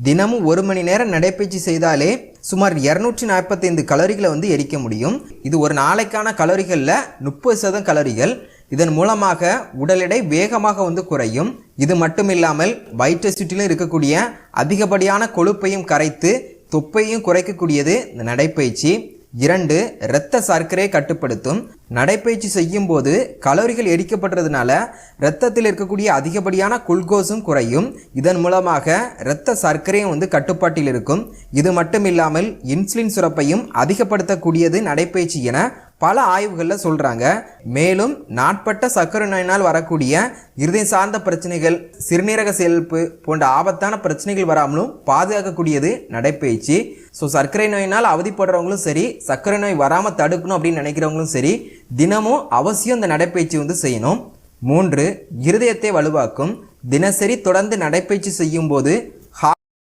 தினமும் 1 மணி நேரம் நடைப்பயிற்சி செய்தாலே சுமார் 245 கலோரிகளை எரிக்க முடியும். இது ஒரு நாளைக்கான கலோரிகளில் 30% கலோரிகள். இதன் மூலமாக உடல் எடை வேகமாக குறையும். இது மட்டும் இல்லாமல் வயிற்றை சுற்றிலும் இருக்கக்கூடிய அதிகப்படியான கொழுப்பையும் கரைத்து தொப்பையும் குறைக்கக்கூடியது இந்த நடைப்பயிற்சி. 2 இரத்த சர்க்கரையை கட்டுப்படுத்தும். நடைப்பயிற்சி செய்யும் போது கலோரிகள் எரிக்கப்படுறதுனால இரத்தத்தில் இருக்கக்கூடிய அதிகப்படியான குளுக்கோஸும் குறையும். இதன் மூலமாக இரத்த சர்க்கரையும் கட்டுப்பாட்டில் இருக்கும். இது மட்டும் இல்லாமல் இன்சுலின் சுரப்பையும் அதிகப்படுத்தக்கூடியது நடைப்பயிற்சி என பல ஆய்வுகளில் சொல்கிறாங்க. மேலும் நாட்பட்ட சர்க்கரை நோயினால் வரக்கூடிய இருதயம் சார்ந்த பிரச்சனைகள், சிறுநீரக செயல்பு போன்ற ஆபத்தான பிரச்சனைகள் வராமலும் பாதுகாக்கக்கூடியது நடைப்பயிற்சி. ஸோ சர்க்கரை நோயினால் அவதிப்படுறவங்களும் சரி, சர்க்கரை நோய் வராமல் தடுக்கணும் அப்படின்னு நினைக்கிறவங்களும் சரி, தினமும் அவசியம் இந்த நடைப்பயிற்சி செய்யணும். 3 இருதயத்தை வலுவாக்கும். தினசரி தொடர்ந்து நடைப்பயிற்சி செய்யும் போது